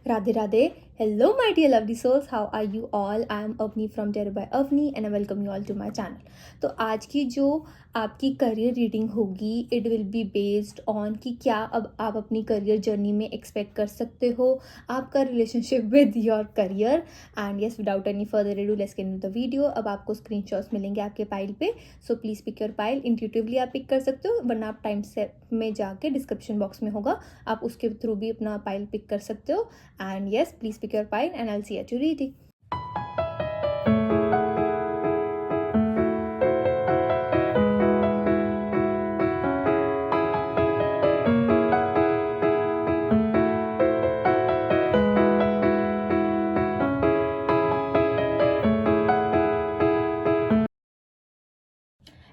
Radhe Radhe. Hello, my dear lovely souls. How are you all? I am Avni from Tarot by Avni and I welcome you all to my channel. तो आज की जो आपकी career reading होगी it will be based on कि क्या अब आप अपनी करियर जर्नी में एक्सपेक्ट कर सकते हो आपका relationship with your career. And yes, without any further ado let's get into the video. अब आपको स्क्रीनशॉट्स मिलेंगे आपके पाइल पे, so please pick your pile. Intuitively आप पिक कर सकते हो, वरना आप टाइम से में जाके डिस्क्रिप्शन बॉक्स में होगा, आप उसके थ्रू भी अपना पाइल पिक कर सकते हो. And yes, please pick your pile and I'll see you at your reading.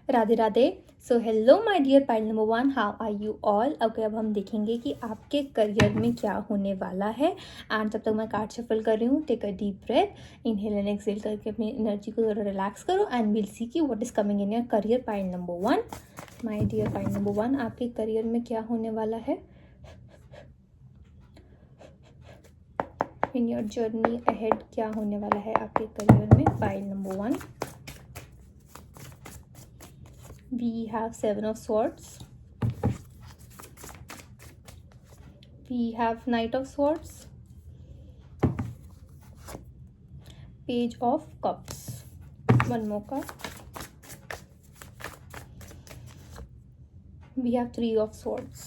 Radhe Radhe. So hello my dear pile number 1, how are you all. Okay, अब हम देखेंगे कि आपके करियर में क्या होने वाला है. एंड जब तक मैं कार्ड शफल कर रही हूँ, take a deep breath, inhale and exhale करके अपनी एनर्जी को थोड़ा रिलैक्स करो एंड विल सी कि what is coming in your career. Pile number 1, my dear pile number 1, आपके करियर में क्या होने वाला है इन योर जर्नी अहेड. क्या होने वाला है आपके करियर में. Pile number 1, we have 7 of swords, we have knight of swords, page of cups, one more cup, we have 3 of swords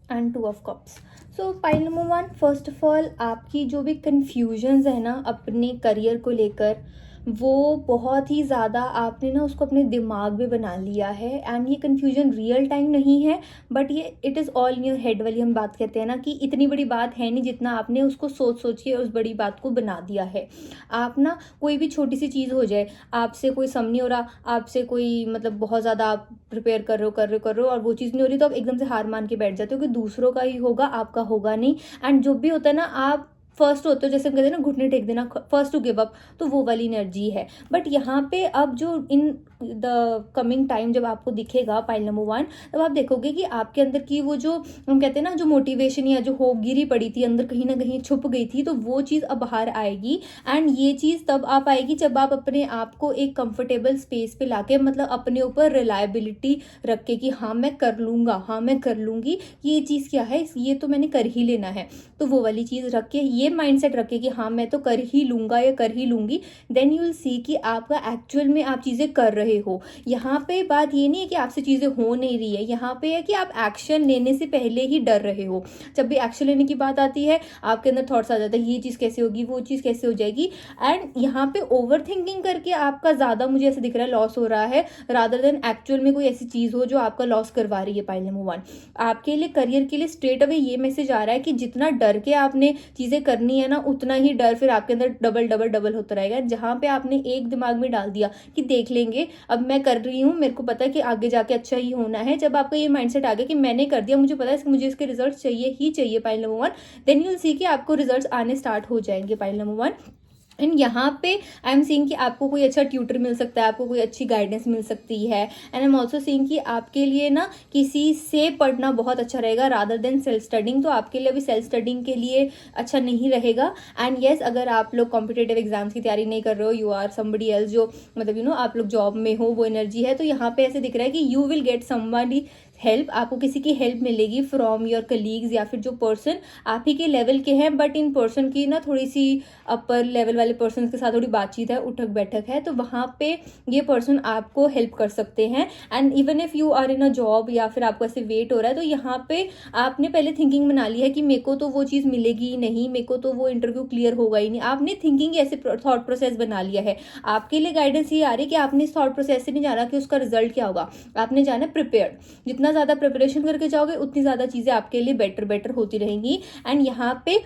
and 2 of cups. So pile number 1, first of all आपकी जो भी confusions है ना अपने career को लेकर, वो बहुत ही ज़्यादा आपने ना उसको अपने दिमाग में बना लिया है. एंड ये कन्फ्यूजन रियल टाइम नहीं है, बट ये it is all in your head वाली हम बात करते हैं ना, कि इतनी बड़ी बात है नहीं जितना आपने उसको सोच सोच के उस बड़ी बात को बना दिया है. आप ना कोई भी छोटी सी चीज़ हो जाए, आपसे कोई सम नहीं हो रहा, आपसे कोई मतलब बहुत ज़्यादा आप प्रिपेयर कर रहे हो और वो चीज़ नहीं हो रही, तो आप एकदम से हार मान के बैठ जाते हो कि दूसरों का ही होगा, आपका होगा नहीं. एंड जो भी होता है ना, आप फर्स्ट होते हो, जैसे हम कहते हैं ना घुटने टेक देना, फर्स्ट टू गिव अप, तो वो वाली एनर्जी है. बट यहाँ पे अब जो इन द कमिंग टाइम जब आपको दिखेगा पाइल नंबर 1, तब आप देखोगे कि आपके अंदर की वो जो हम कहते हैं ना जो मोटिवेशन या जो होप गिरी पड़ी थी अंदर, कहीं ना कहीं छुप गई थी, तो वो चीज़ अब बाहर आएगी. एंड ये चीज़ तब आप आएगी जब आप अपने आप को एक कंफर्टेबल स्पेस पे लाके, मतलब अपने ऊपर रिलायबिलिटी रख के कि हाँ मैं कर लूँगा, हाँ मैं कर लूँगी, ये चीज़ क्या है, ये तो मैंने कर ही लेना है. तो वो वाली चीज़ रख के, ये माइंडसेट रखे कि हाँ मैं तो कर ही लूँगा या कर ही लूँगी, देन यू विल सी कि आपका एक्चुअल में आप चीज़ें कर रहे हो. यहाँ पे बात ये नहीं है कि आपसे चीज़ें हो नहीं रही है, यहाँ पे है कि आप एक्शन लेने से पहले ही डर रहे हो. जब भी एक्शन लेने की बात आती है, आपके अंदर थॉट्स आ जाता है, ये चीज़ कैसे होगी, वो चीज़ कैसे हो जाएगी. एंड यहाँ पे ओवर थिंकिंग करके आपका ज़्यादा मुझे ऐसे दिख रहा है लॉस हो रहा है, रादर देन एक्चुअल में कोई ऐसी चीज़ हो जो आपका लॉस करवा रही है. पाइल नंबर 1, आपके लिए करियर के लिए स्ट्रेट अवे ये मैसेज आ रहा है कि जितना डर के आपने चीज़ें करनी है ना, उतना ही डर फिर आपके अंदर डबल डबल डबल होता रहेगा. जहाँ पे आपने एक दिमाग में डाल दिया कि देख लेंगे, अब मैं कर रही हूँ, मेरे को पता है कि आगे जाके अच्छा ही होना है, जब आपका ये माइंडसेट आ गया कि मैंने कर दिया, मुझे पता है मुझे इसके रिजल्ट चाहिए ही चाहिए, pile number 1, then you will see कि आपको रिजल्ट्स आने स्टार्ट हो जाएंगे. पाइल नंबर 1, एंड यहाँ पे आई एम सीइंग कि आपको कोई अच्छा ट्यूटर मिल सकता है, आपको कोई अच्छी गाइडेंस मिल सकती है. And I am also seeing कि आपके लिए ना किसी से पढ़ना बहुत अच्छा रहेगा रादर देन सेल्फ स्टडिंग. तो आपके लिए अभी सेल्फ स्टडिंग के लिए अच्छा नहीं रहेगा. एंड येस, अगर आप लोग कॉम्पिटेटिव एग्जाम्स की तैयारी नहीं कर रहे हो, यू आर समबडी एल्स, जो मतलब आप लोग जॉब में हो, वो एनर्जी है, तो यहाँ पे ऐसे दिख रहा है कि you will get somebody help. आपको किसी की हेल्प मिलेगी फ्रॉम योर कलीग्स, या फिर जो पर्सन आप ही के लेवल के हैं, बट इन पर्सन की ना थोड़ी सी अपर लेवल वाले पर्सन के साथ थोड़ी बातचीत है, उठक बैठक है, तो वहाँ पे ये पर्सन आपको हेल्प कर सकते हैं. And even if you are in a job या फिर आपको ऐसे वेट हो रहा है, तो यहाँ पे आपने पहले थिंकिंग बना ली है कि मेरे को तो वो चीज़ मिलेगी ही नहीं, मेरे को तो वो इंटरव्यू क्लियर होगा ही नहीं. आपने थिंकिंग ऐसे थॉट प्रोसेस बना लिया है. आपके लिए गाइडेंस ये आ रही है कि आपने इस थॉट प्रोसेस से नहीं जाना कि उसका रिजल्ट क्या होगा, आपने जाना प्रिपेयर्ड. जितना ज़्यादा प्रिपरेशन करके जाओगे, उतनी ज़्यादा चीज़ें आपके लिए बेटर होती रहेंगी. एंड यहाँ पे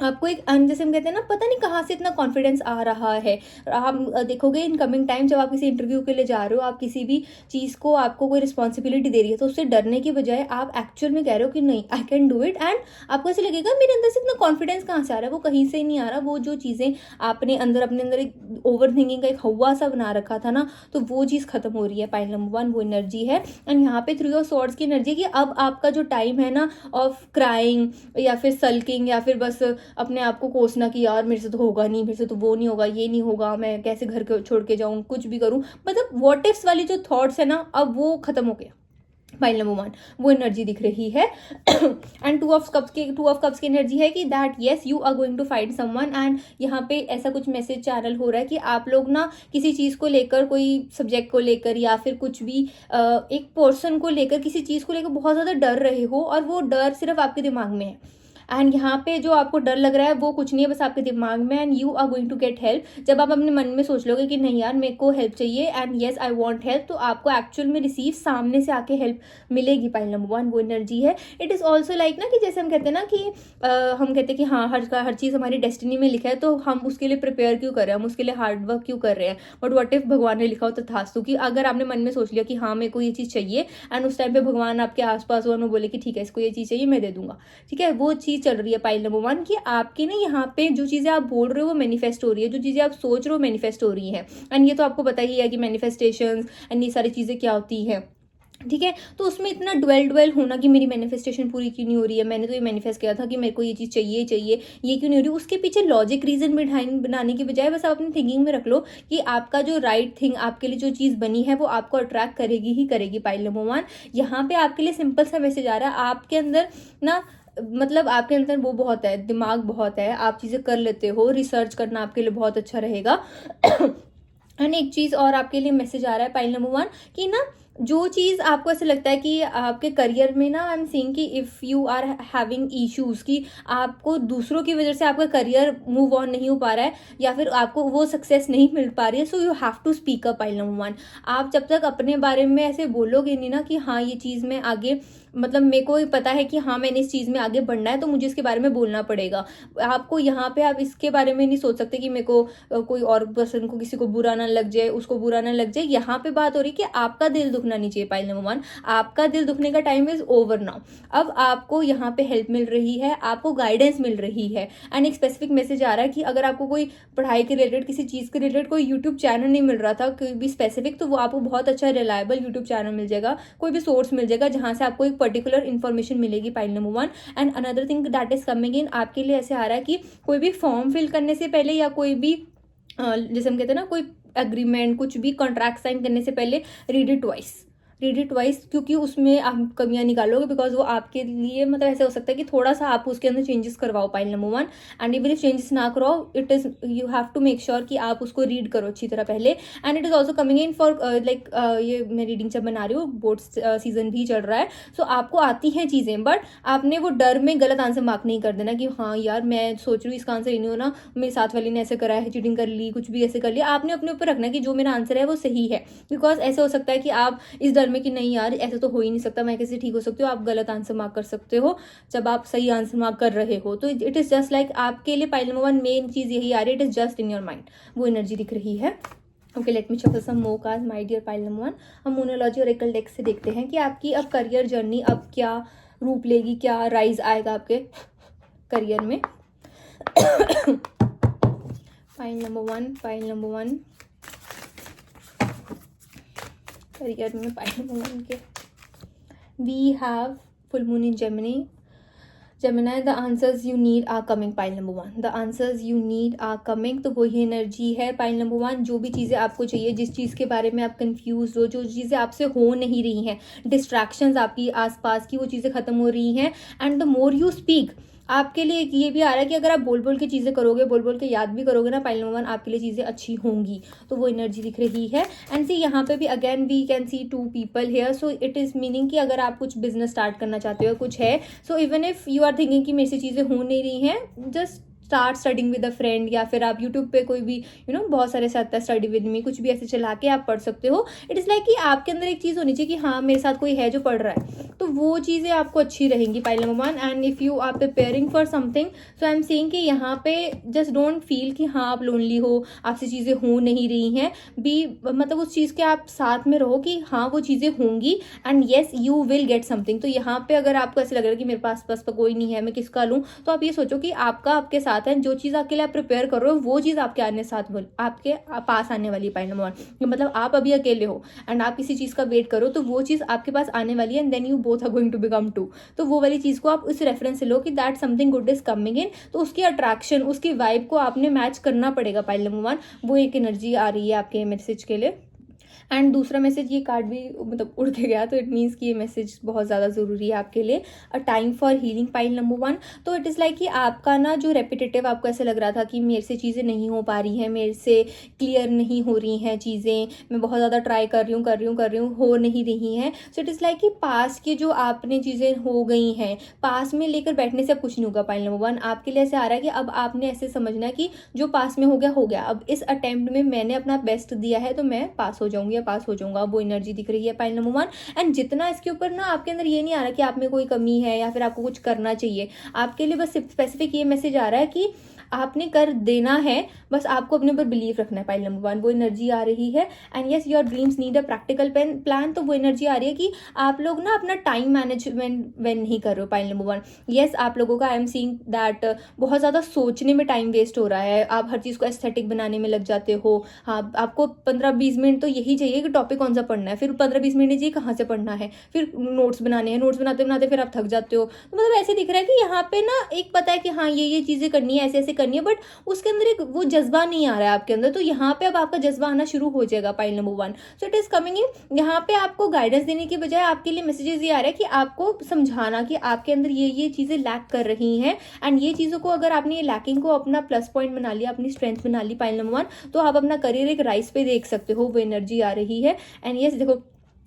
आपको एक जैसे हम कहते हैं ना, पता नहीं कहाँ से इतना कॉन्फिडेंस आ रहा है। आप देखोगे इन कमिंग टाइम, जब आप किसी इंटरव्यू के लिए जा रहे हो, आप किसी भी चीज़ को, आपको कोई रिस्पॉन्सिबिलिटी दे रही है, तो उससे डरने की बजाय आप एक्चुअल में कह रहे हो कि नहीं, I can do it. And आपको ऐसे लगेगा मेरे अंदर से इतना कॉन्फिडेंस कहाँ से आ रहा है, वो कहीं से ही नहीं आ रहा। वो जो चीज़ें आपने अंदर अपने अंदर एक ओवर थिंकिंग का एक हवा सा बना रखा था ना, तो वो चीज़ खत्म हो रही है। पॉइंट नंबर 1 वो एनर्जी है। एंड यहाँ पे 3 ऑफ स्वॉर्ड्स की एनर्जी, कि अब आपका जो टाइम है ना ऑफ क्राइंग या फिर सल्किंग या फिर बस अपने आप को कोसना कि यार मेरे से तो होगा नहीं, मेरे से तो वो नहीं होगा, ये नहीं होगा, मैं कैसे घर को छोड़ के जाऊं, कुछ भी करूं, मतलब व्हाट इफ्स वाली जो थॉट्स है ना, अब वो खत्म हो गया। पाइल नंबर 1 वो एनर्जी दिख रही है। एंड 2 ऑफ कप्स की एनर्जी है कि that yes you are going to find someone. And यहाँ पे ऐसा कुछ मैसेज चैनल हो रहा है कि आप लोग ना किसी चीज़ को लेकर, कोई सब्जेक्ट को लेकर या फिर कुछ भी एक पर्सन को लेकर, किसी चीज़ को लेकर बहुत ज़्यादा डर रहे हो, और वो डर सिर्फ आपके दिमाग में है। एंड यहाँ पे जो आपको डर लग रहा है वो कुछ नहीं है, बस आपके दिमाग में। And you are going to get help. जब आप अपने मन में सोच लोगे कि नहीं यार मेरे को हेल्प चाहिए and yes I want help, तो आपको एक्चुअल में रिसीव सामने से आके हेल्प मिलेगी। पाइल नंबर 1 वो एनर्जी है। इट इज़ ऑल्सो लाइक ना, कि जैसे हम कहते हैं ना कि हम कहते हैं कि हाँ हर चीज़ हमारी डेस्टिनी में लिखा है, तो हम उसके लिए प्रिपेयर क्यों कर रहे हैं, हम उसके लिए हार्ड वर्क क्यों कर रहे हैं। बट व्हाट इफ भगवान ने लिखा हो तथास्तु, कि अगर आपने मन में सोच लिया कि हाँ मेरे को ये चीज़ चाहिए, एंड उस टाइम पे भगवान आपके आसपास हो और बोले कि ठीक है इसको ये चीज़ चाहिए, मैं दे दूंगा, ठीक है, वो चीज़ चल रही है। पाइल नंबर 1 कि आपके ना यहाँ पे जो चीज़ें आप बोल रहे हो वो मैनिफेस्ट हो रही है, जो चीज़ें आप सोच रहे हो मैनिफेस्ट हो रही है। एंड ये तो आपको पता ही है कि मैनिफेस्टेशंस एंड ये सारी चीज़ें क्या होती है, ठीक है। तो उसमें इतना ड्वेल होना कि मेरी मैनिफेस्टेशन पूरी क्यों नहीं हो रही है, मैंने तो ये मैनिफेस्ट किया था कि मेरे को ये चीज़ चाहिए चाहिए, ये क्यों नहीं हो रही, उसके पीछे लॉजिक रीजन बनाने की बजाय बस आप अपनी थिंकिंग में रख लो कि आपका जो राइट थिंग, आपके लिए जो चीज़ बनी है वो आपको अट्रैक्ट करेगी ही करेगी। पाइल नंबर 1 यहाँ पे आपके लिए सिंपल सा मैसेज आ रहा है। आपके अंदर ना, मतलब आपके अंदर वो बहुत है, दिमाग बहुत है, आप चीज़ें कर लेते हो, रिसर्च करना आपके लिए बहुत अच्छा रहेगा। एंड एक चीज़ और आपके लिए मैसेज आ रहा है पाइल नंबर 1 कि ना, जो चीज़ आपको ऐसा लगता है कि आपके करियर में ना, आई एम सेइंग कि if you are having issues, कि आपको दूसरों की वजह से आपका करियर मूव ऑन नहीं हो पा रहा है या फिर आपको वो सक्सेस नहीं मिल पा रही है, so you have to speak up. Pile number 1 आप जब तक अपने बारे में ऐसे बोलोगे नहीं ना कि हाँ ये चीज़ में आगे, मतलब मेरे को पता है कि हाँ मैंने इस चीज़ में आगे बढ़ना है, तो मुझे इसके बारे में बोलना पड़ेगा। आपको यहाँ पे आप इसके बारे में नहीं सोच सकते कि मेरे को कोई और पर्सन को, किसी को बुरा ना लग जाए, उसको बुरा ना लग जाए। यहाँ पे बात हो रही है कि आपका दिल दुखना नहीं चाहिए। पाइल नंबर 1 आपका दिल दुखने का टाइम इज ओवर नाउ। अब आपको यहाँ पे हेल्प मिल रही है, आपको गाइडेंस मिल रही है। एंड एक स्पेसिफिक मैसेज आ रहा है कि अगर आपको कोई पढ़ाई के रिलेटेड, किसी चीज़ के रिलेटेड कोई यूट्यूब चैनल नहीं मिल रहा था कोई भी स्पेसिफिक, तो वो आपको बहुत अच्छा रिलायबल यूट्यूब चैनल मिल जाएगा, कोई भी सोर्स मिल जाएगा जहाँ से आपको एक पर्टिकुलर इन्फॉर्मेशन मिलेगी। Pile number 1 and another thing that is coming इन, आपके लिए ऐसे आ रहा है कि कोई भी फॉर्म फिल करने से पहले या कोई भी जैसे हम कहते हैं ना, कोई एग्रीमेंट, कुछ भी कॉन्ट्रैक्ट साइन करने से पहले रीड इट ट्वाइस, क्योंकि उसमें आप कमियां निकालोगे, बिकॉज वो आपके लिए, मतलब ऐसा हो सकता है कि थोड़ा सा आप उसके अंदर चेंजेस करवाओ। Pile number 1 and even if changes ना कराओ, it is you have to make sure कि आप उसको रीड करो अच्छी तरह पहले। And it is also coming in for like, ये मैं रीडिंग जब बना रही हूँ, बोर्ड सीजन भी चल रहा है, सो आपको आती हैं चीज़ें, बट आपने वो डर में गलत आंसर मार्क नहीं कर देना कि हाँ यार मैं सोच रही हूँ इसका आंसर ही नहीं होना, मेरे साथ वाली ने ऐसे करा है, चीटिंग कर ली, कुछ भी ऐसे कर लिया। आपने अपने ऊपर रखना कि जो मेरा आंसर है वो सही है, बिकॉज ऐसे हो सकता है कि आप इस डर में कि नहीं यार ऐसा तो हो ही नहीं सकता, मैं कैसे ठीक हो सकती हूँ, आप गलत आंसर मार्क कर सकते हो जब आप सही आंसर मार्क कर रहे हो। तो इट इज जस्ट लाइक आपके लिए पाइल नंबर 1 मेन चीज़ यही आ रही है, it is just in your mind, वो एनर्जी दिख रही है। Okay, let me shuffle some more cards my dear pile number 1। हम मोनोलॉजी और ओरेकल डेक से देखते हैं कि आपकी अब करियर जर्नी अब क्या रूप लेगी, क्या राइज आएगा आपके करियर में। पाइल नंबर 1 करियर में, पाइल नंबर 1 के we have full moon in Gemini, the answers you need are coming। Pile number 1 the answers you need are coming, तो वही एनर्जी है। पाइल नंबर 1 जो भी चीज़ें आपको चाहिए, जिस चीज़ के बारे में आप कंफ्यूज हो, जो चीज़ें आपसे हो नहीं रही हैं, डिस्ट्रैक्शंस आपकी आसपास की, वो चीज़ें खत्म हो रही हैं। And the more you speak, आपके लिए ये भी आ रहा है कि अगर आप बोल बोल के चीज़ें करोगे, बोल बोल के याद भी करोगे ना, पाइल नंबर 1 आपके लिए चीज़ें अच्छी होंगी, तो वो एनर्जी दिख रही है। एंड सी यहाँ पे भी again we can see 2 people here, so it is meaning कि अगर आप कुछ बिजनेस स्टार्ट करना चाहते हो, कुछ है, so even if you are thinking कि मेरे से चीज़ें हो नहीं रही हैं, just start studying with a friend, या फिर आप यूट्यूब पे कोई भी बहुत सारे से आता है स्टडी विद मी, कुछ भी ऐसे चला के आप पढ़ सकते हो। इट इज़ लाइक कि आपके अंदर एक चीज़ होनी चाहिए कि हाँ मेरे साथ कोई है जो पढ़ रहा है, तो वो चीज़ें आपको अच्छी रहेंगी pile number 1। And if you are preparing for something, so I am saying कि यहाँ पे जस्ट डोंट फील कि हाँ आप लोनली हो, आपसे चीज़ें हो नहीं रही हैं, भी मतलब उस चीज़ के आप साथ में रहो कि हाँ वो चीज़ें होंगी and yes you will get something. तो यहाँ पे अगर आपको ऐसे लग रहा है कि मेरे पास तो कोई नहीं है, मैं किसका लूँ, तो आप ये सोचो कि आपका आपके साथ है, जो चीज़ आपके लिए आप प्रिपेयर कर रहे हो वो चीज़ आपके आपके पास आने वाली है। पाइल नंबर 1 मतलब आप अभी अकेले हो एंड आप किसी चीज़ का वेट करो, तो वो चीज़ आपके पास आने वाली है and then you both are going to become two. तो वो वाली चीज़ को आप उस रेफरेंस से लो कि that something good is coming इन, तो उसकी अट्रैक्शन, उसकी वाइब को आपने मैच करना पड़ेगा। पाइल नंबर 1 वो एक एनर्जी आ रही है आपके मैसेज के लिए। एंड दूसरा मैसेज, ये कार्ड भी मतलब उड़ के गया, तो इट मीन्स कि ये मैसेज बहुत ज़्यादा ज़रूरी है आपके लिए। A time for healing pile number 1। तो इट इज़ लाइक कि आपका ना जो रेपिटेटिव आपको ऐसे लग रहा था कि मेरे से चीज़ें नहीं हो पा रही हैं, मेरे से क्लियर नहीं हो रही हैं चीज़ें, मैं बहुत ज़्यादा ट्राई कर रही हूँ, हो नहीं रही हैं। सो इट इज़ लाइक कि पास की जो आपने चीज़ें हो गई हैं, पास में लेकर बैठने से अब कुछ नहीं होगा। पाइल नंबर 1 आपके लिए ऐसे आ रहा है कि अब आपने ऐसे समझना है कि जो पास में हो गया हो गया, अब इस अटेम्प्ट में मैंने अपना बेस्ट दिया है तो मैं पास हो जाऊंगी, पास हो जाऊंगा। वो एनर्जी दिख रही है पाइल नंबर 1। एंड जितना इसके ऊपर ना आपके अंदर ये नहीं आ रहा कि आप में कोई कमी है या फिर आपको कुछ करना चाहिए, आपके लिए बस स्पेसिफिक ये मैसेज आ रहा है कि आपने कर देना है, बस आपको अपने ऊपर बिलीव रखना है। पाइल नंबर 1 वो एनर्जी आ रही है। And yes your dreams need a practical plan, तो वो एनर्जी आ रही है कि आप लोग ना अपना टाइम मैनेजमेंट वेन नहीं कर रहे हो। पाइल नंबर 1 यस आप लोगों का आई एम सीइंग दैट बहुत ज़्यादा सोचने में टाइम वेस्ट हो रहा है, आप हर चीज़ को एस्थेटिक बनाने में लग जाते हो। हाँ आपको 15-20 मिनट तो यही चाहिए कि टॉपिक कौन सा पढ़ना है, फिर 15-20 मिनट चाहिए कहाँ से पढ़ना है, फिर नोट्स बनाने हैं, नोट्स बनाते बनाते फिर आप थक जाते हो। तो मतलब ऐसे दिख रहा है कि यहाँ पे ना एक पता है कि हाँ ये चीज़ें करनी है, ऐसे ऐसे करनी है, बट उसके अंदर एक वो जज्बा नहीं आ रहा है आपके अंदर। तो यहाँ पे अब आपका जज्बा आना शुरू हो जाएगा। Pile number 1 so it is coming इन। यहाँ पे आपको गाइडेंस देने की बजाय आपके लिए मैसेजेस ये आ रहा है कि आपको समझाना कि आपके अंदर ये चीज़ें लैक कर रही हैं। एंड ये चीज़ों को अगर आपने ये लैकिंग को अपना प्लस पॉइंट बना लिया, अपनी स्ट्रेंथ बना ली पाइल नंबर 1, तो आप अपना करियर एक राइज पे देख सकते हो। वो एनर्जी आ रही है। एंड यस देखो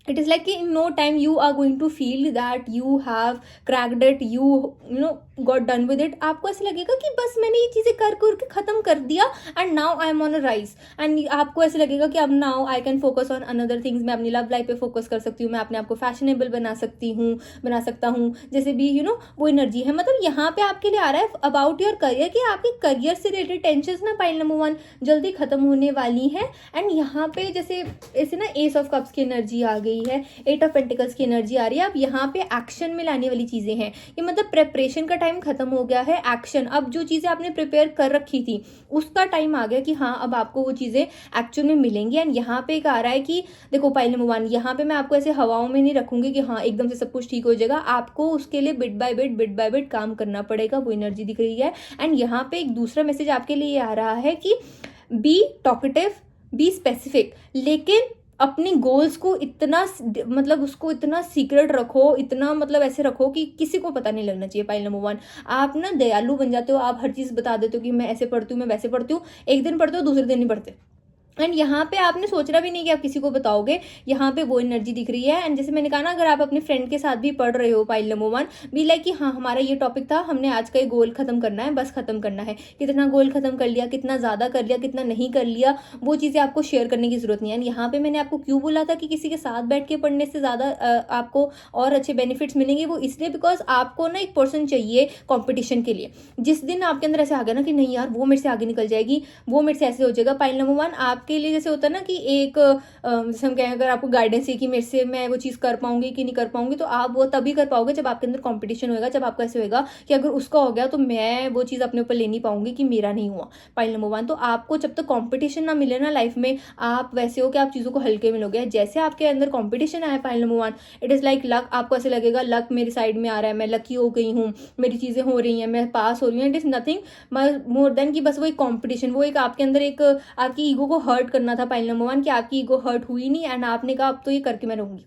इट इज़ लाइक कि in no time you are going to feel that you have cracked it, you know got done with it. आपको ऐसे लगेगा कि बस मैंने ये चीज़ें कर के ख़त्म कर दिया and now I am on a rise. And आपको ऐसे लगेगा कि अब now I can focus on another things, मैं अपनी लव लाइफ पे फोकस कर सकती हूँ, मैं अपने आप को फैशनेबल बना सकता हूँ, जैसे भी वो एनर्जी है। मतलब यहाँ पे आपके लिए आ रहा है अबाउट योर करियर कि आपके करियर से रिलेटेड टेंशन ना पाइल नंबर 1 जल्दी खत्म होने वाली है। एंड यहाँ पे जैसे ऐसे ना एस ऑफ कप्स की एनर्जी आ गई है, 8 ऑफ पेंटिकल्स की एनर्जी आ रही है। अब यहाँ पे एक्शन में लाने वाली चीजें हैं, ये मतलब प्रेपरेशन का टाइम खत्म हो गया है, एक्शन, अब जो चीजें आपने प्रिपेयर कर रखी थी उसका टाइम आ गया कि हाँ अब आपको वो चीजें एक्चुअल में मिलेंगी। एंड यहाँ पे एक आ रहा है कि देखो पाइल नंबर 1 यहाँ पे मैं आपको ऐसे हवाओं में नहीं रखूंगी कि हाँ एकदम से सब कुछ ठीक हो जाएगा, आपको उसके लिए बिट बाय बिट काम करना पड़ेगा। वो एनर्जी दिख रही है। एंड यहाँ पे एक दूसरा मैसेज आपके लिए आ रहा है कि बी टॉकेटिव, बी स्पेसिफिक, लेकिन अपने गोल्स को इतना मतलब उसको इतना सीक्रेट रखो, इतना मतलब ऐसे रखो कि किसी को पता नहीं लगना चाहिए। पाइल नंबर 1 आप ना दयालु बन जाते हो, आप हर चीज़ बता देते हो कि मैं ऐसे पढ़ती हूँ, मैं वैसे पढ़ती हूँ, एक दिन पढ़ते हो दूसरे दिन नहीं पढ़ते। एंड यहाँ पे आपने सोचना भी नहीं कि आप किसी को बताओगे, यहाँ पे वो एनर्जी दिख रही है। एंड जैसे मैंने कहा ना अगर आप अपने फ्रेंड के साथ भी पढ़ रहे हो पाइल नंबर 1, बी लाइक कि हाँ हमारा ये टॉपिक था, हमने आज का ये गोल खत्म करना है, बस खत्म करना है। कितना गोल खत्म कर लिया, कितना ज़्यादा कर लिया, कितना नहीं कर लिया, वो चीज़ें आपको शेयर करने की जरूरत नहीं है। एंड यहाँ पे मैंने आपको क्यों बोला था कि किसी के साथ बैठ के पढ़ने से ज़्यादा आपको और अच्छे बेनिफिट्स मिलेंगे, वो इसलिए बिकॉज आपको ना एक पर्सन चाहिए कॉम्पिटिशन के लिए। जिस दिन आपके अंदर ऐसे आ गया ना कि नहीं यार वो मेरे से आगे निकल जाएगी, वो मेरे से ऐसे हो जाएगा, पाइल नंबर 1 आपके लिए जैसे होता है ना कि एक जैसे हम कहें अगर आपको गाइडेंस है कि मेरे से मैं वो चीज़ कर पाऊंगी कि नहीं कर पाऊंगी, तो आप वो तभी कर पाओगे जब आपके अंदर कंपटीशन होएगा, जब आपको ऐसे होएगा कि अगर उसका हो गया तो मैं वो चीज़ अपने ऊपर ले नहीं पाऊंगी कि मेरा नहीं हुआ। पाइल नंबर 1 तो आपको जब तक कंपटीशन ना मिले ना लाइफ में, आप वैसे हो कि आप चीज़ों को हल्के में लोगे। जैसे आपके अंदर कंपटीशन आया pile number 1, it is like luck, आपको ऐसे लगेगा लक मेरी साइड में आ रहा है, मैं लकी हो गई हूँ, मेरी चीज़ें हो रही हैं, मैं पास हो रही हूँ। It is nothing more than कि बस वो एक कॉम्पिटिशन, वो एक आपके अंदर एक आपकी ईगो को हर्ट करना था पाइल नंबर 1 कि आपकी ईगो हर्ट हुई नहीं एंड आपने कहा अब तो ये करके मैं रहूंगी।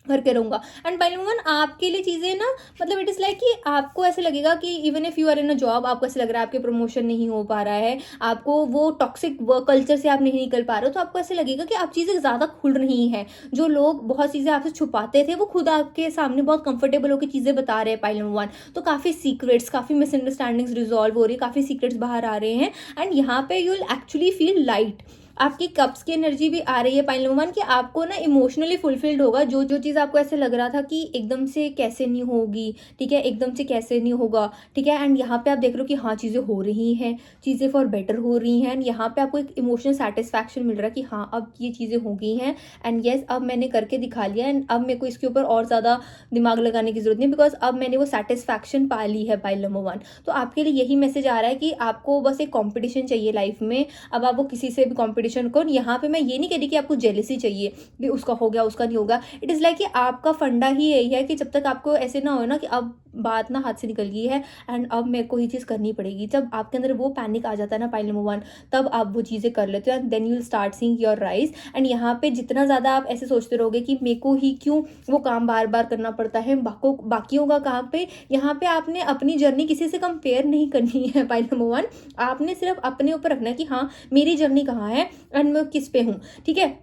करके रहूँगा। एंड बाय वन आपके लिए चीज़ें ना, मतलब इट इज़ लाइक कि आपको ऐसे लगेगा कि even if you are in a job, आपको ऐसे लग रहा है आपके प्रमोशन नहीं हो पा रहा है, आपको वो टॉक्सिक वर्क कल्चर से आप नहीं निकल पा रहे हो, तो आपको ऐसे लगेगा कि आप चीज़ें ज़्यादा खुल रही हैं। जो लोग बहुत चीज़ें आपसे छुपाते थे वो खुद आपके सामने बहुत कंफर्टेबल होकर चीज़ें बता रहे हैं पाइल नंबर 1। तो काफ़ी सीक्रेट्स, काफ़ी मिसअंडरस्टैंडिंग्स रिजॉल्व हो रही है, काफ़ी सीक्रेट्स बाहर आ रहे हैं। एंड यहाँ पे you will actually feel light, आपकी कप्स की एनर्जी भी आ रही है पाइल नंबर 1 कि आपको ना इमोशनली फुलफिल्ड होगा। जो जो चीज़ आपको ऐसे लग रहा था कि एकदम से कैसे नहीं होगी, ठीक है, एकदम से कैसे नहीं होगा, ठीक है, एंड यहाँ पे आप देख रहे हो कि हाँ चीज़ें हो रही हैं, चीज़ें फॉर बेटर हो रही हैं। एंड यहाँ पे आपको एक इमोशनल सेटिस्फैक्शन मिल रहा है कि हाँ अब ये चीज़ें हो गई हैं, एंड येस अब मैंने करके दिखा लिया, एंड अब मेरे को इसके ऊपर और ज़्यादा दिमाग लगाने की जरूरत नहीं, बिकॉज अब मैंने वो सेटिस्फैक्शन पा ली है पाइल नंबर 1। तो आपके लिए यही मैसेज आ रहा है कि आपको बस एक कॉम्पिटिशन चाहिए लाइफ में। अब आप वो किसी से भी कॉम्पिटिशन करो। यहाँ पे मैं ये नहीं कह रही कि आपको जेलसी चाहिए कि उसका हो गया उसका नहीं होगा। इट इज़ लाइक कि आपका फंडा ही यही है कि जब तक आपको ऐसे ना हो ना कि अब बात ना हाथ से निकल गई है एंड अब मेरे को ये चीज़ करनी पड़ेगी, जब आपके अंदर वो पैनिक आ जाता है ना पाइल नंबर 1, तब आप वो चीज़ें कर लेते हो and then you will start seeing your rise. एंड यहाँ पे जितना ज़्यादा आप ऐसे सोचते रहोगे कि मेरे को ही क्यों वो काम बार बार करना पड़ता है, बाकियों का काम पे, यहाँ पे आपने अपनी जर्नी किसी से कंपेयर नहीं करनी है पाइल नंबर 1। आपने सिर्फ अपने ऊपर रखना है कि हाँ मेरी जर्नी कहाँ है एंड मैं किस पे हूँ, ठीक है।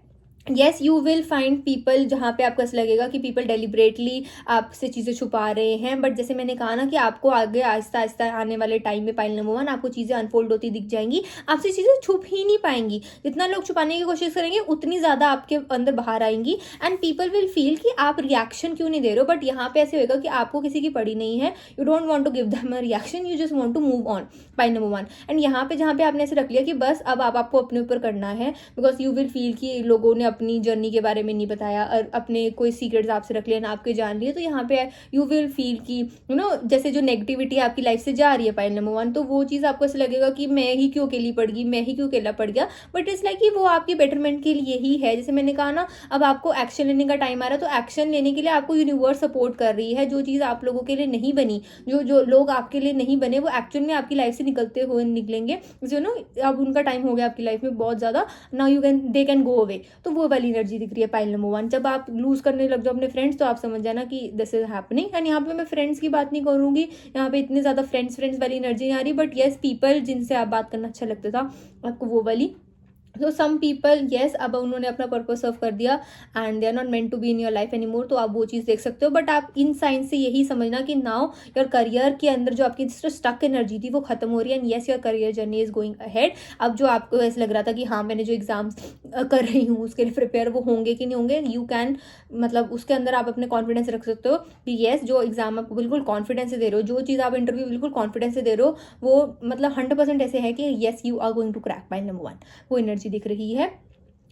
Yes you will find people जहाँ पे आपको ऐसा लगेगा कि पीपल डेलिबरेटली आपसे चीज़ें छुपा रहे हैं, बट जैसे मैंने कहा ना कि आपको आगे आहिस्ता आहिस्ता आने वाले टाइम में पाइल नंबर 1 आपको चीज़ें अनफोल्ड होती दिख जाएंगी, आपसे चीज़ें छुप ही नहीं पाएंगी। जितना लोग छुपाने की कोशिश करेंगे उतनी ज़्यादा आपके अंदर बाहर आएंगी एंड पीपल विल फील कि आप रिएक्शन क्यों नहीं दे रहे हो, बट यहाँ पे ऐसे होगा कि आपको किसी की पड़ी नहीं है, you don't want to give them a reaction, you just want to move on pile number 1। And यहाँ पे जहाँ पे आपने ऐसे रख लिया कि बस अब आपको अपने ऊपर करना है, बिकॉज यू विल फील कि लोगों ने अपनी जर्नी के बारे में नहीं बताया और अपने कोई सीक्रेट्स आपसे रख लिया ना आपके जान लिए, तो यहाँ पे यू विल फील कि यू नो जैसे जो नेगेटिविटी आपकी लाइफ से जा रही है पाइल नंबर 1, तो वो चीज़ आपको ऐसा लगेगा कि मैं ही क्यों अकेली पड़ गई, मैं ही क्यों अकेला पड़ गया, बट इट्स लाइक कि वो आपके बेटरमेंट के लिए ही है। जैसे मैंने कहा ना अब आपको एक्शन लेने का टाइम आ रहा है, तो एक्शन लेने के लिए आपको यूनिवर्स सपोर्ट कर रही है। जो चीज़ आप लोगों के लिए नहीं बनी, जो जो लोग आपके लिए नहीं बने, वो एक्चुअल में आपकी लाइफ से निकलते हुए निकलेंगे, यू नो अब उनका टाइम हो गया आपकी लाइफ में बहुत ज़्यादा, now you can they can go away. तो वो वाली एनर्जी दिख रही है पाइल नंबर 1। जब आप लूज करने लग जाओ अपने फ्रेंड्स, तो आप समझ जाना कि दिस इज हैपनिंग। एंड यहाँ पे मैं फ्रेंड्स की बात नहीं करूंगी, यहाँ पे इतने ज्यादा फ्रेंड्स वाली एनर्जी नहीं आ रही, बट येस पीपल जिनसे आप बात करना अच्छा लगता था आपको, वो वाली। तो सम पीपल येस अब उन्होंने अपना पर्पस सर्व कर दिया and they are not meant to be in your life any more, तो आप वो चीज़ देख सकते हो। बट आप इन साइंस से यही समझना कि नाउ योर करियर के अंदर जो आपकी स्टक एनर्जी थी वो खत्म हो रही है and yes your career journey is going ahead. अब जो आपको ऐसा लग रहा था कि हाँ मैंने जो एग्जाम्स कर रही हूँ उसके लिए प्रिपेयर, वो होंगे कि नहीं होंगे, यू कैन मतलब उसके अंदर आप अपने कॉन्फिडेंस रख सकते हो कि येस जो एग्जाम आप बिल्कुल कॉन्फिडेंस से दे रहे हो, जो चीज़ आप इंटरव्यू बिल्कुल कॉन्फिडेंस से दे रहे हो, वो मतलब 100% ऐसे है कि yes you are going to crack pile number 1, वो एनर्जी दिख रही है।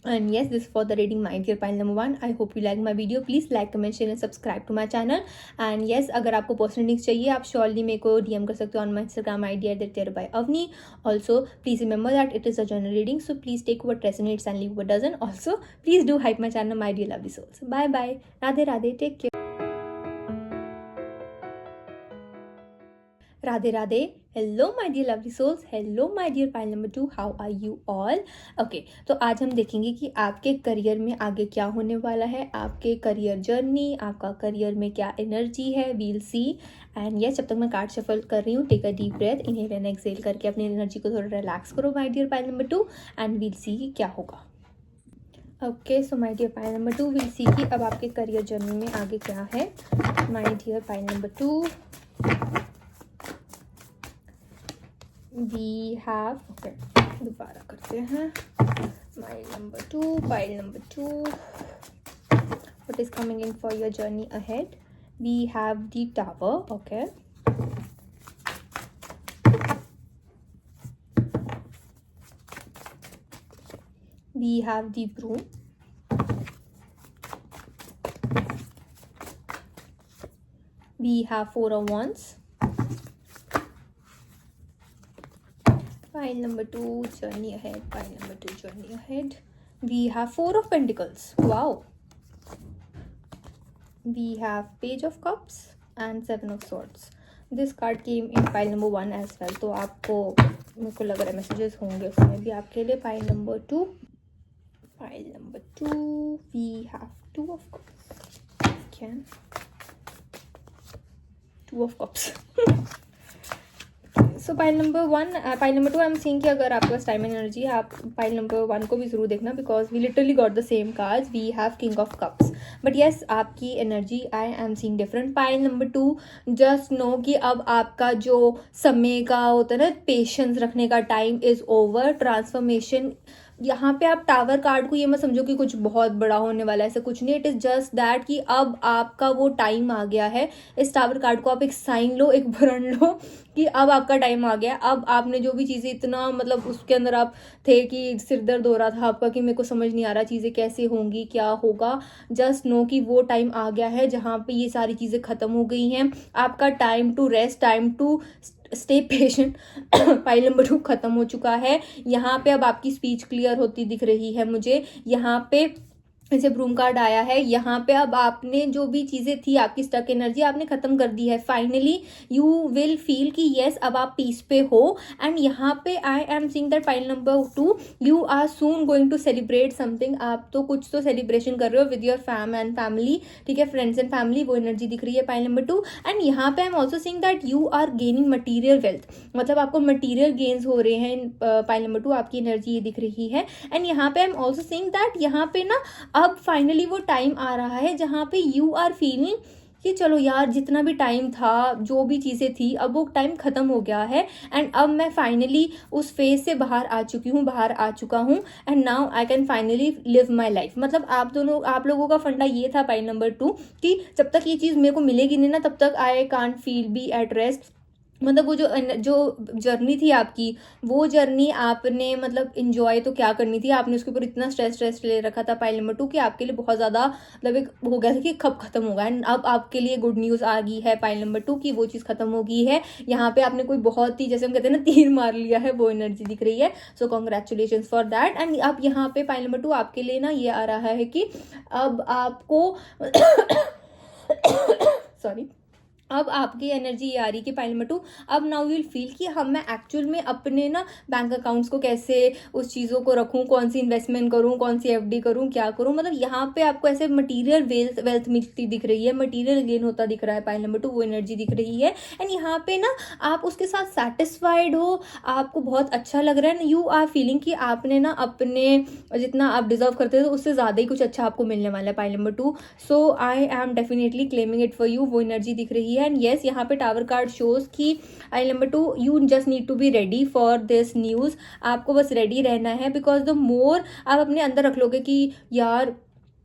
And yes, this is for the reading my dear pile number 1. I hope you like my video. Please like, comment, share and subscribe to my channel. And yes, अगर आपको personal links चाहिए आप surely मेरे को DM कर सकते हो on my Instagram ID @therebyavni. Also, please remember that it is a general reading, so please take what resonates and leave what doesn't. Also, please do hype my channel, my dear lovely souls. Bye bye. Radhe Radhe. Take care. Radhe Radhe. Hello my dear lovely souls, hello my dear pile number 2, how are you all. Okay, तो आज हम देखेंगे कि आपके career में आगे क्या होने वाला है, आपके करियर जर्नी, आपका करियर में क्या एनर्जी है, वील सी। एंड यस, जब तक मैं कार्ड शफल कर रही हूँ, take a deep breath, inhale and exhale करके अपनी एनर्जी को थोड़ा रिलैक्स करो my dear pile number 2 and will see कि क्या होगा। Okay, so my dear pile number 2, will see कि अब आपके करियर जर्नी में आगे क्या है my dear pile number 2। We have, okay दोबारा करते हैं, pile number 2, pile number 2, what is coming in for your journey ahead? We have the tower, okay, we have the broom, we have 4 of wands, pile number 2, journey ahead, pile number 2, journey ahead. We have 4 of pentacles, wow. We have page of cups and 7 of swords. This card came in pile number 1 as well, तो आपको मेरे को लग रहा है messages होंगे उसमें भी आपके लिए। pile number 2, pile number 2, we have 2 of cups, ठीक है, 2 of cups. So pile number 2 I am seeing कि अगर आपके पास टाइम एंड एनर्जी है, आप पाइल नंबर 1 को भी ज़रूर देखना, because we literally got the same cards, we have king of cups, but yes आपकी energy I am seeing different. Pile number 2, just know कि अब आपका जो समय का होता है ना, पेशेंस रखने का टाइम इज़ ओवर। ट्रांसफॉर्मेशन, यहाँ पे आप टावर कार्ड को ये मत समझो कि कुछ बहुत बड़ा होने वाला है, ऐसा कुछ नहीं। इट इज़ जस्ट दैट कि अब आपका वो टाइम आ गया है। इस टावर कार्ड को आप एक साइन लो, एक प्रण लो कि अब आपका टाइम आ गया। अब आपने जो भी चीज़ें इतना मतलब उसके अंदर आप थे कि सिर दर्द हो रहा था आपका कि मेरे को समझ नहीं आ रहा चीज़ें कैसे होंगी, क्या होगा, जस्ट नो कि वो टाइम आ गया है जहाँ पे ये सारी चीज़ें ख़त्म हो गई हैं। आपका time to rest, time to stay patient pile number 2 खत्म हो चुका है। यहाँ पे अब आपकी स्पीच क्लियर होती दिख रही है मुझे। यहाँ पे जैसे ब्रूम कार्ड आया है, यहाँ पे अब आपने जो भी चीज़ें थी, आपकी स्टक एनर्जी आपने ख़त्म कर दी है। फाइनली यू विल फील कि येस अब आप पीस पे हो। एंड यहाँ पे I am seeing that pile number 2 you are soon going to celebrate something. आप तो कुछ तो सेलिब्रेशन कर रहे हो विद योर फैमिली, ठीक है, फ्रेंड्स एंड फैमिली, वो एनर्जी दिख रही है फाइल नंबर 2। एंड यहाँ पे I am also seeing that you are gaining material wealth, मतलब आपको मटीरियल गेन्स हो रहे हैं। फाइल नंबर 2 आपकी एनर्जी ये दिख रही है। एंड यहाँ पे I am also seeing that यहाँ पे ना अब फाइनली वो टाइम आ रहा है जहाँ पे यू आर फीलिंग कि चलो यार जितना भी टाइम था, जो भी चीज़ें थी, अब वो टाइम ख़त्म हो गया है। एंड अब मैं फाइनली उस फेज से बाहर आ चुका हूँ and now I can finally live my life. मतलब आप लोगों का फंडा ये था पाइल नंबर 2 कि जब तक ये चीज़ मेरे को मिलेगी नहीं ना, तब तक I can't feel be at rest. मतलब वो जो जर्नी थी आपकी, वो जर्नी आपने मतलब इंजॉय तो क्या करनी थी, आपने उसके ऊपर इतना स्ट्रेस ले रखा था पाइल नंबर 2 कि आपके लिए बहुत ज़्यादा मतलब एक हो गया था कि कब खत्म होगा। एंड अब आपके लिए गुड न्यूज़ आ गई है पाइल नंबर 2 की वो चीज़ खत्म हो गई है। यहाँ पे आपने कोई बहुत ही, जैसे हम कहते हैं ना, तीर मार लिया है, वो एनर्जी दिख रही है। So congratulation for that. And अब यहाँ पे पाइल नंबर 2 आपके लिए ना ये आ रहा है कि अब आपको सॉरी, अब आपकी एनर्जी ये आ रही कि पाइल नंबर 2 अब नाउ विल फील कि हम मैं एक्चुअल में अपने ना बैंक अकाउंट्स को कैसे उस चीज़ों को रखूं, कौन सी इन्वेस्टमेंट करूं, कौन सी एफडी करूं, क्या करूं। मतलब यहाँ पे आपको ऐसे मटेरियल वेल्थ मिलती दिख रही है, मटेरियल गेन होता दिख रहा है पाइल नंबर 2, वो एनर्जी दिख रही है। एंड यहाँ पे ना आप उसके साथ सेटिस्फाइड हो, आपको बहुत अच्छा लग रहा है। यू आर फीलिंग कि आपने ना अपने जितना आप डिजर्व करते थे उससे ज़्यादा ही कुछ अच्छा आपको मिलने वाला है pile number 2। So I am definitely claiming it for you, वो एनर्जी दिख रही है। एंड येस यहाँ पे टावर कार्ड शोज कि pile number 2 you just need to be ready for this news. आपको बस रेडी रहना है, बिकॉज द मोर आप अपने अंदर रख लोगे कि यार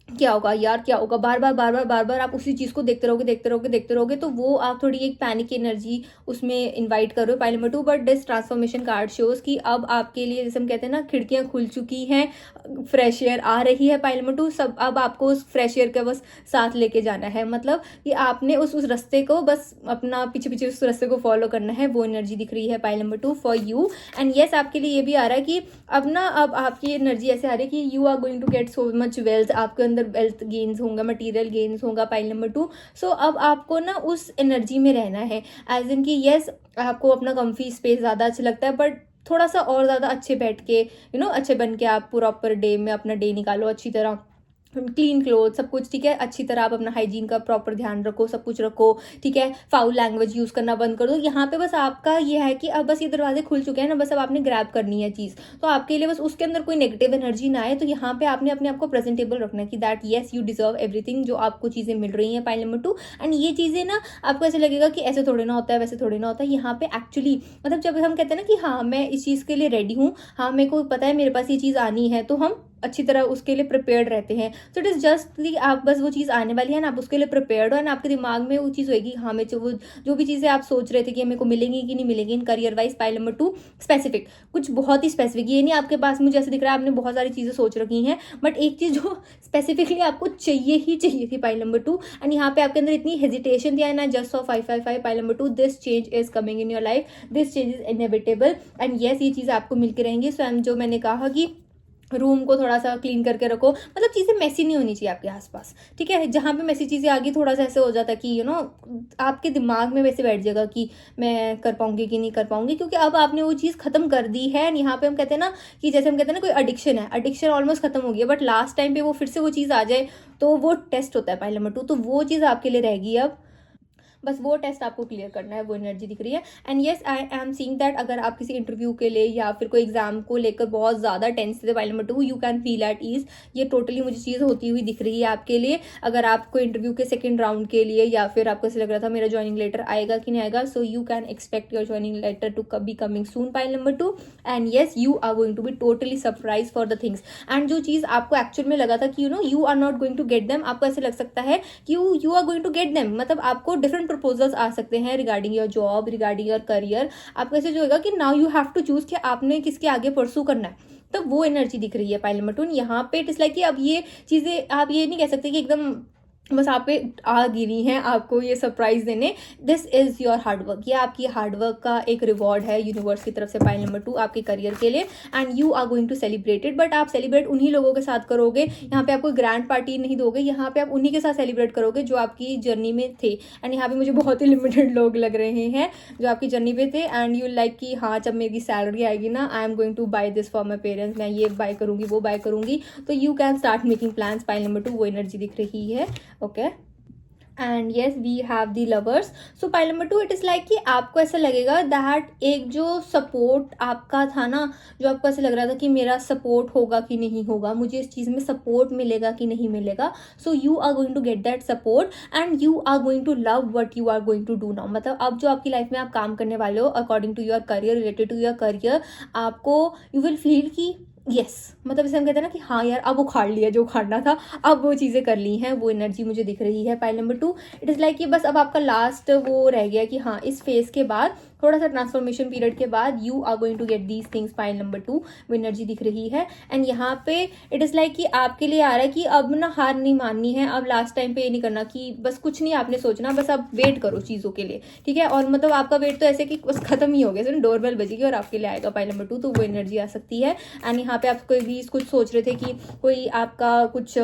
क्या होगा, यार क्या होगा, बार बार आप उसी चीज़ को देखते रहोगे, तो वो आप थोड़ी एक पैनिक एनर्जी उसमें इनवाइट कर रहे हो pile number 2। But this transformation card shows कि अब आपके लिए, जैसे हम कहते हैं ना, खिड़कियां खुल चुकी हैं, फ्रेश एयर आ रही है पाइल नंबर 2। सब अब आपको उस फ्रेश एयर का बस साथ लेके जाना है, मतलब कि आपने उस रास्ते को बस अपना पीछे उस रास्ते को फॉलो करना है, वो एनर्जी दिख रही है pile number 2 for you. And yes आपके लिए ये भी आ रहा है कि अब आपकी एनर्जी ऐसे आ रही है कि you are going to get so much wealth, आपके अंदर वेल्थ गेन्स होगा, मटेरियल गेन्स होगा पाइल नंबर 2। सो अब आपको ना उस एनर्जी में रहना है, एज इन कि येस आपको अपना कम्फी स्पेस ज़्यादा अच्छा लगता है, बट थोड़ा सा और ज़्यादा अच्छे बैठ के अच्छे बन के आप प्रॉपर डे में अपना डे निकालो, अच्छी तरह क्लीन क्लोथ, सब कुछ ठीक है, अच्छी तरह आप अपना हाइजीन का प्रॉपर ध्यान रखो, सब कुछ रखो, ठीक है। फाउल लैंग्वेज यूज़ करना बंद कर दो। यहाँ पे बस आपका ये है कि अब बस ये दरवाजे खुल चुके हैं ना, बस अब आपने ग्रैब करनी है चीज़, तो आपके लिए बस उसके अंदर कोई नेगेटिव एनर्जी ना आए। तो यहाँ पे आपने अपने आप को प्रेजेंटेबल रखना है कि that yes you deserve everything, जो आपको चीज़ें मिल रही हैं पाइल नंबर 2। एंड ये चीज़ें ना आपको ऐसे लगेगा कि ऐसे थोड़े ना होता है, वैसे थोड़े ना होता है। यहाँ पे एक्चुअली मतलब जब हम कहते हैं ना कि हाँ मैं इस चीज़ के लिए रेडी हूँ, हाँ मेरे को पता है मेरे पास ये चीज़ आनी है, तो हम अच्छी तरह उसके लिए प्रिपेयर्ड रहते हैं। सो इट इज़ जस्ट कि आप बस वो चीज़ आने वाली है ना, आप उसके लिए प्रिपेयर्ड हो, एंड आपके दिमाग में वो चीज़ होगी, हाँ मैं जो भी चीज़ें आप सोच रहे थे कि मेरे को मिलेंगी कि नहीं मिलेंगी in career wise pile number 2, specific, कुछ बहुत ही स्पेसिफिक। ये नहीं आपके पास मुझे ऐसे दिख रहा है आपने बहुत सारी चीज़ें सोच रखी हैं, बट एक चीज़ जो स्पेसिफिकली आपको चाहिए थी पाइल नंबर 2, एंड यहाँ पे आपके अंदर इतनी हेजिटेशन थी, ना just of 555 pile number 2, this change is coming in your life, this change is inevitable. And yes ये चीज़ आपको मिलकर रहेंगी। सो जो मैंने कहा कि रूम को थोड़ा सा क्लीन करके रखो, मतलब चीज़ें मैसी नहीं होनी चाहिए आपके आसपास, ठीक है। जहाँ पे मैसी चीज़ें आ गई थोड़ा सा ऐसे हो जाता है कि आपके दिमाग में वैसे बैठ जाएगा कि मैं कर पाऊंगी कि नहीं कर पाऊंगी, क्योंकि अब आपने वो चीज़ खत्म कर दी है। एंड यहाँ पे हम कहते हैं ना कि जैसे हम कहते हैं ना कोई एडिक्शन है, एडिक्शन ऑलमोस्ट खत्म हो गई है, बट लास्ट टाइम पे वो फिर से वो चीज़ आ जाए तो वो टेस्ट होता है पाइल नंबर 2, तो वो चीज़ आपके लिए रहेगी अब, बस वो टेस्ट आपको क्लियर करना है, वो एनर्जी दिख रही है। And yes I am seeing that अगर आप किसी इंटरव्यू के लिए या फिर कोई एग्जाम को लेकर बहुत ज़्यादा टेंस थे pile number 2, you can feel at ease, ये टोटली मुझे चीज़ होती हुई दिख रही है आपके लिए। अगर आपको इंटरव्यू के सेकंड राउंड के लिए या फिर आपको ऐसे लग रहा था मेरा ज्वाइनिंग लेटर आएगा कि नहीं आएगा, so you can expect your joining letter to be coming soon pile number 2। And yes you are going to be totally surprise for the things. And जो चीज़ आपको एक्चुअल में लगा था कि you are not going to get them, आपको ऐसे लग सकता है कि you are going to get them, मतलब आपको डिफरेंट प्रपोजल्स आ सकते हैं regarding your job, regarding your career. आपको ऐसे जो होगा कि now you have to choose कि आपने किसके आगे परसू करना है, तो वो एनर्जी दिख रही है पाइल नंबर 2। यहाँ पे इट इज लाइक कि अब ये चीजें आप ये नहीं कह सकते कि एकदम बस आप पे आ गिरी हैं आपको ये सरप्राइज देने। दिस इज योर हार्डवर्क, ये आपकी हार्डवर्क का एक रिवॉर्ड है यूनिवर्स की तरफ से पाइल नंबर 2 आपके करियर के लिए। And you are going to celebrate it, but आप सेलिब्रेट उन्हीं लोगों के साथ करोगे, यहाँ पे आप कोई ग्रैंड पार्टी नहीं दोगे, यहाँ पे आप उन्हीं के साथ सेलिब्रेट करोगे जो आपकी जर्नी में थे। एंड यहाँ पे मुझे बहुत ही लिमिटेड लोग लग रहे हैं जो आपकी जर्नी पे थे। एंड यू लाइक कि हाँ जब मेरी सैलरी आएगी ना, I am going to buy this for my parents, मैं ये बाय करूंगी वो बाय करूंगी, तो you can start making plans pile number 2, वो एनर्जी दिख रही है। Okay and yes we have the lovers. So pile number 2 it is like कि आपको ऐसा लगेगा दैट एक जो सपोर्ट आपका था ना, जो आपको ऐसा लग रहा था कि मेरा सपोर्ट होगा कि नहीं होगा, मुझे इस चीज़ में सपोर्ट मिलेगा कि नहीं मिलेगा, so you are going to get that support and you are going to love what you are going to do now. मतलब अब जो आपकी लाइफ में आप काम करने वाले हो according to your career, related to your career, आपको यू विल फील कि यस मतलब जैसे हम कहते हैं ना कि हाँ यार अब उखाड़ लिया जो उखाड़ना था, अब वो चीज़ें कर ली हैं, वो एनर्जी मुझे दिख रही है pile number 2। It is like कि बस अब आपका लास्ट वो रह गया कि हाँ इस फेज के बाद थोड़ा सा ट्रांसफॉर्मेशन पीरियड के बाद you are going to get these things pile number 2, वो एनर्जी दिख रही है। एंड यहाँ पे इट इज़ लाइक कि आपके लिए आ रहा है कि अब ना हार नहीं माननी है, अब लास्ट टाइम पे ये नहीं करना कि बस कुछ नहीं आपने सोचना, बस आप वेट करो चीज़ों के लिए, ठीक है। और मतलब आपका वेट तो ऐसे कि बस खत्म ही हो गया, सिर्फ डोरबेल बजेगी और आपके लिए आएगा पाइल नंबर 2, तो वो एनर्जी आ सकती है। एंड यहाँ पे आप कोई भी कुछ सोच रहे थे कि कोई आपका कुछ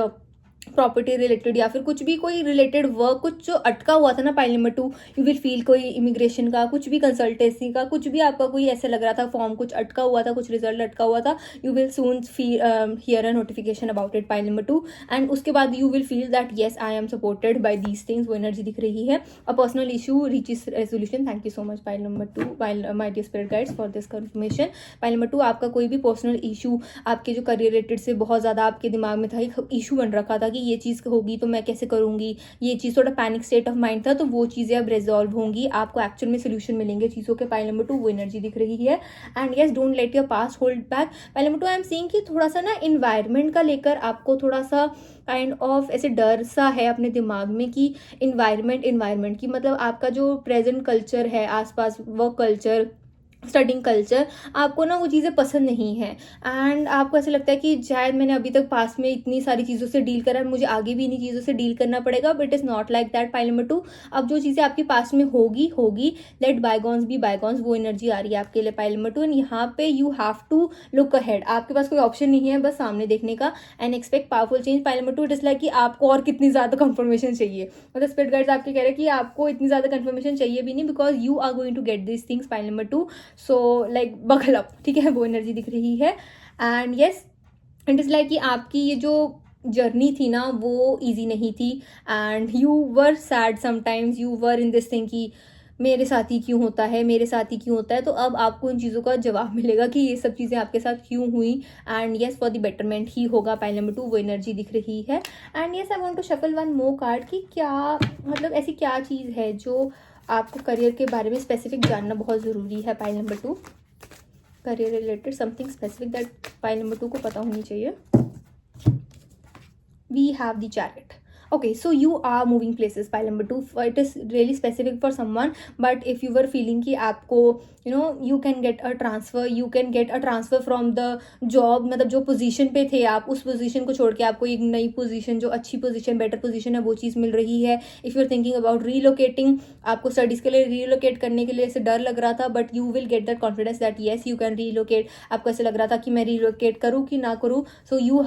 प्रॉपर्टी रिलेटेड या फिर कुछ भी कोई रिलेटेड वर्क कुछ जो अटका हुआ था ना pile number 2, you will feel कोई इमिग्रेशन का कुछ भी, कंसल्टेंसी का कुछ भी, आपका कोई ऐसे लग रहा था फॉर्म कुछ अटका हुआ था, कुछ रिजल्ट अटका हुआ था, you will soon hear a notification about it pile number 2। And उसके बाद you will feel that yes I am supported by these things, वो एनर्जी दिख रही है। A personal issue reaches resolution. Thank you so much pile number 2, pile my dear spirit guides for this confirmation. Pile number 2 आपका कोई भी personal issue आपके जो career related से बहुत ज़्यादा आपके दिमाग में था, एक इशू बन रखा था कि ये चीज़ होगी तो मैं कैसे करूंगी, ये चीज़ थोड़ा पैनिक स्टेट ऑफ माइंड था, तो वो चीज़ें अब रिजॉल्व होंगी, आपको एक्चुअल में सोल्यूशन मिलेंगे चीज़ों के पाइल नंबर 2, वो एनर्जी दिख रही है। And yes don't let your past hold back pile number 2। I am seeing कि थोड़ा सा ना इन्वायरमेंट का लेकर आपको थोड़ा सा काइंड ऑफ ऐसे डर सा है अपने दिमाग में कि इन्वायरमेंट की, मतलब आपका जो प्रेजेंट कल्चर है आसपास, वर्क कल्चर, स्टडिंग कल्चर, आपको ना वो चीज़ें पसंद नहीं है। एंड आपको ऐसा लगता है कि शायद मैंने अभी तक पास में इतनी सारी चीज़ों से डील करा है, मुझे आगे भी इन्हीं चीज़ों से डील करना पड़ेगा, but it is not like that pile number 2। अब जो चीज़ें आपके पास में होगी, लेट बायगॉन्स बी बायगॉन्स, वो एनर्जी आ रही है आपके लिए पाइल नंबर 2। एंड यहाँ पे you have to look ahead, आपके पास कोई ऑप्शन नहीं है बस सामने देखने का। And expect powerful change pile number 2। It is like कि आपको और कितनी ज़्यादा कंफर्मेशन चाहिए, मतलब स्पिरिट गाइड्स आपके कह रहे हैं कि आपको इतनी ज़्यादा कंफर्मेशन चाहिए भी नहीं, because you are going to get this things pile number 2। So like buckle up, ठीक है, वो एनर्जी दिख रही है। And yes it is like कि आपकी ये जो जर्नी थी ना वो इजी नहीं थी, and you were sad sometimes, you were in this thing कि मेरे साथ ही क्यों होता है, मेरे साथ ही क्यों होता है। तो अब आपको इन चीज़ों का जवाब मिलेगा कि ये सब चीज़ें आपके साथ क्यों हुई, and yes for the betterment ही होगा पाइल नंबर 2, वो एनर्जी दिख रही है। And yes I want to shuffle one more card कि क्या मतलब ऐसी क्या चीज़ है जो आपको करियर के बारे में स्पेसिफिक जानना बहुत ज़रूरी है pile number 2, career related something specific that pile number 2 को पता होनी चाहिए। We have the chariot. Okay, so you are moving places. Pile number two, it is really specific for someone. But if you were feeling कि आपको you can get a transfer, you can get a transfer from the job, मतलब जो position पे थे आप उस position को छोड़ के आपको एक नई पोजीशन, जो अच्छी पोजीशन, बेटर पोजीशन है, वो चीज़ मिल रही है. If you are thinking about relocating, आपको स्टडीज़ के लिए रीलोकेट करने के लिए ऐसे डर लग रहा था, but you will get that confidence that yes you can relocate. आपको ऐसे लग रहा था कि मैं रीलोकेट करूँ कि ना करूँ. So you,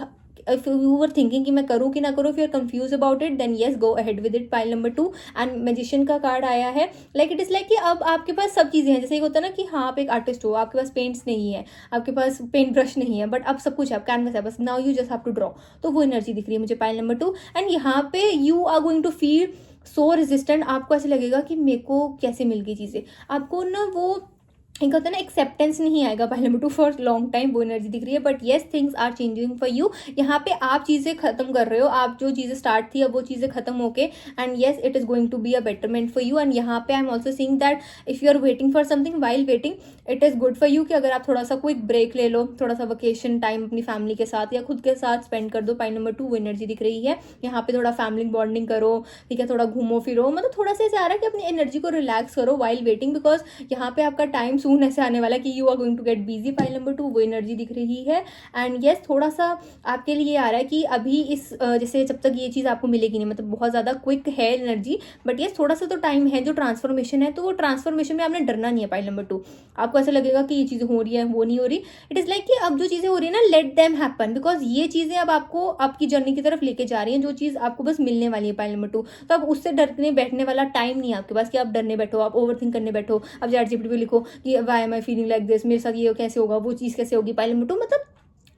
if you were thinking कि मैं करूँ कि ना करूँ, if you are confused about it, then yes, go ahead with it. Pile number 2 and magician का कार्ड आया है. Like it is like कि अब आपके पास सब चीज़ें हैं. जैसे एक होता है ना कि हाँ आप एक आर्टिस्ट हो, आपके पास पेंट्स नहीं है, आपके पास पेंट ब्रश नहीं है, बट अब सब कुछ है, आप कैनवस है, बस now you just have to draw. तो वो एनर्जी दिख रही है मुझे पाइल नंबर 2. एंड यहाँ पे you are going to feel so resistant. आपको ऐसे लगेगा कि मेरे को कैसे मिल गई चीज़ें. आपको ना वो एक होता है ना एक्सेप्टेंस नहीं आएगा pile number 2 for long time. वो एनर्जी दिख रही है. But yes, things are changing for you. यहाँ पे आप चीज़ें खत्म कर रहे हो. आप जो चीज़ें स्टार्ट थी अब वो चीज़ें खत्म होके, and yes it is going to be a betterment for you. And यहाँ पे I am also seeing that if you are waiting for something, while waiting it is good for you कि अगर आप थोड़ा सा क्विक ब्रेक ले लो, थोड़ा सा वेकेशन टाइम अपनी फैमिली के साथ या खुद के साथ स्पेंड कर दो. पाइल नंबर 2 वो एनर्जी दिख रही है. यहाँ पे थोड़ा फैमिली बॉन्डिंग करो, ठीक है, थोड़ा घूमो फिरो, मतलब थोड़ा सा ऐसे आ रहा है कि अपनी एनर्जी को रिलैक्स करो वाइल वेटिंग, बिकॉज यहाँ पे आपका टाइम सून ऐसे आने वाला है कि you are going to get busy. Pile number 2 वो एनर्जी दिख रही है. एंड येस, थोड़ा सा आपके लिए आ रहा है कि अभी इस जैसे जब तक ये चीज़ आपको मिलेगी नहीं, मतलब बहुत ज़्यादा क्विक है एनर्जी, बट येस थोड़ा सा तो टाइम है. जो ट्रांसफॉर्मेशन है तो वो ट्रांसफॉर्मेशन में आपने डरना नहीं है. पाइल नंबर 2 आपको ऐसा लगेगा कि ये चीज़ें हो रही है, वो नहीं हो रही. इट इज़ लाइक कि अब जो चीज़ें हो रही है ना, लेट देम हैपन, बिकॉज ये चीज़ें अब आपको आपकी जर्नी की तरफ लेके जा रही हैं. जो चीज़ आपको बस मिलने वाली है पाइल नंबर 2, तो अब उससे डरने बैठने वाला टाइम नहीं है आपके पास कि आप डरने बैठो, आप ओवरथिंक करने बैठो. अब ChatGPT पे लिखो कि why am I feeling like this, मेरे साथ ये कैसे होगा, वो चीज़ कैसे होगी. पाइल नंबर 2 मतलब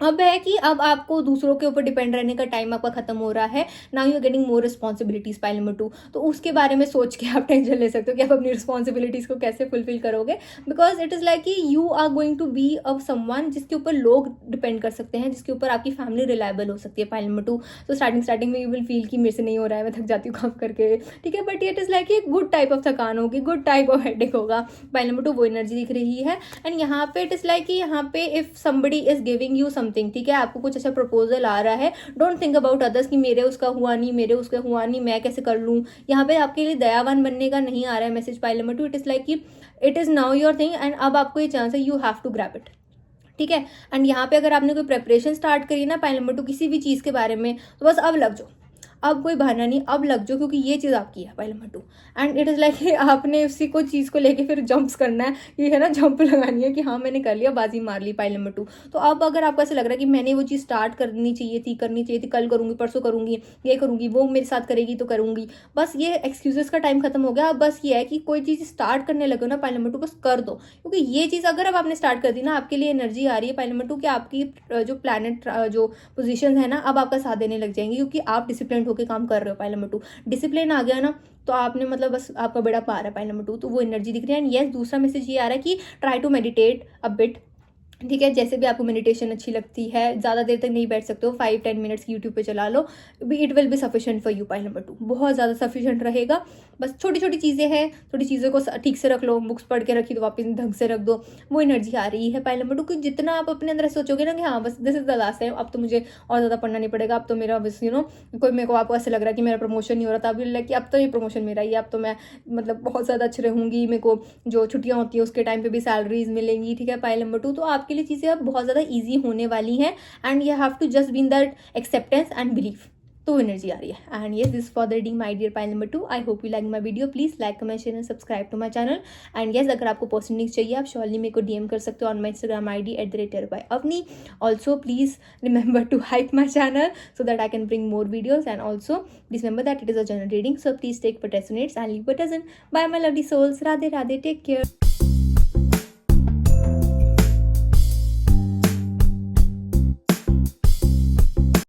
अब है कि अब आपको दूसरों के ऊपर डिपेंड रहने का टाइम आपका खत्म हो रहा है. Now you are getting more responsibilities. Pile number 2 तो उसके बारे में सोच के आप टेंशन ले सकते हो कि आप अपनी रिस्पॉन्सिबिलिटीज को कैसे फुलफिल करोगे, बिकॉज इट इज़ लाइक कि you are going to be a someone जिसके ऊपर लोग डिपेंड कर सकते हैं, जिसके ऊपर आपकी फैमिली रिलायबल हो सकती है. पाइल नंबर 2 तो स्टार्टिंग में यू विल फील कि मेरे से नहीं हो रहा है, मैं थक जाती हूँ काम करके, ठीक है, बट इट इज़ लाइक एक गुड टाइप ऑफ थकान होगी, गुड टाइप ऑफ हेडेक होगा. पाइल नंबर 2 वो एनर्जी दिख रही है. एंड यहाँ पे इट इज़ लाइक कि यहाँ पे if somebody is giving you something, ठीक है, आपको कुछ अच्छा प्रपोजल आ रहा है, डोंट थिंक अबाउट अदर्स कि मेरे उसका हुआ नहीं, मेरे उसका हुआ नहीं, मैं कैसे कर लूँ. यहाँ पे आपके लिए दयावान बनने का नहीं आ रहा है message. Pile number 2 it is like कि it is now your thing and अब आपको ये चांस है, you have to grab it, ठीक है. एंड यहाँ पे अगर आपने कोई प्रेपरेशन स्टार्ट करी ना पाइल नंबर 2 किसी भी चीज़ के बारे में, तो बस अब लग जाओ, अब कोई बहाना नहीं, अब लग जाओ, क्योंकि ये चीज़ आपकी है. Pile number 2 and it is like आपने उसी को चीज़ को लेके फिर जंप्स करना है, ये है ना, जंप लगानी है कि हाँ मैंने कर लिया, बाजी मार ली. पाइल नंबर 2 तो अब अगर आपको ऐसा लग रहा है कि मैंने वो चीज़ स्टार्ट करनी चाहिए थी, कल करूँगी, परसों करूँगी, ये करूँगी, वो मेरे साथ करेगी तो करूँगी, बस ये एक्सक्यूजेस का टाइम खत्म हो गया. अब बस ये है कि कोई चीज़ स्टार्ट करने लगे ना पाइल नंबर 2, बस कर दो, क्योंकि ये चीज़ अगर अब आपने स्टार्ट कर दी ना, आपके लिए एनर्जी आ रही है पाइल नंबर 2 कि आपकी जो प्लैनेट जो पोजिशन है ना, अब आपका साथ देने लग जाएंगे, क्योंकि आप डिसिप्लिन होकर काम कर रहे हो. पाइल नंबर 2 डिसिप्लिन आ गया ना, तो आपने मतलब बस आपका बेड़ा पार है. पाइल नंबर 2 तो वो एनर्जी दिख रही है. एंड येस, दूसरा मैसेज ये आ रहा है कि try to meditate a bit, ठीक है, जैसे भी आपको मेडिटेशन अच्छी लगती है, ज़्यादा देर तक नहीं बैठ सकते हो, 5-10 मिनट्स यूट्यूब पे चला लो, it will be sufficient for you. Pile number 2 बहुत ज़्यादा सफिशेंट रहेगा. बस छोटी छोटी चीज़ें हैं, थोड़ी चीज़ों को ठीक से रख लो, बुक्स पढ़ के रखी तो वापस ढंग से रख दो, वो एनर्जी आ रही है. पाइल नंबर 2 कि जितना आप अपने अंदर सोचोगे ना कि हाँ बस this is the last time, अब तो मुझे और ज़्यादा पढ़ना नहीं पड़ेगा, अब तो मेरा बस कोई मेरे को आपको ऐसा लग रहा है कि मेरा प्रमोशन नहीं हो रहा था, अभी लग कि अब तो ये प्रमोशन मेरा ही है, अब तो मैं मतलब बहुत ज़्यादा अच्छी रहूँगी, मेरे को जो छुट्टियाँ होती हैं उसके टाइम पर भी सैलरीज मिलेंगी, ठीक है. पाइल नंबर 2 तो आपके लिए चीज़ें अब बहुत ज़्यादा ईजी होने वाली हैं. And you have to just be in that acceptance and belief. तो एनर्जी आ रही है. And yes, this for the reading my dear pile number 2. I hope you like my video. Please like, comment, share and subscribe to my channel. And yes, अगर आपको personally चाहिए आप surely मेरे को DM कर सकते हो on my Instagram ID @avni. Also please remember to hype my channel so that I can bring more videos. And also please remember that it is a general reading, so please take what resonates and leave what doesn't. Bye my lovely souls. Radhe Radhe. Take care.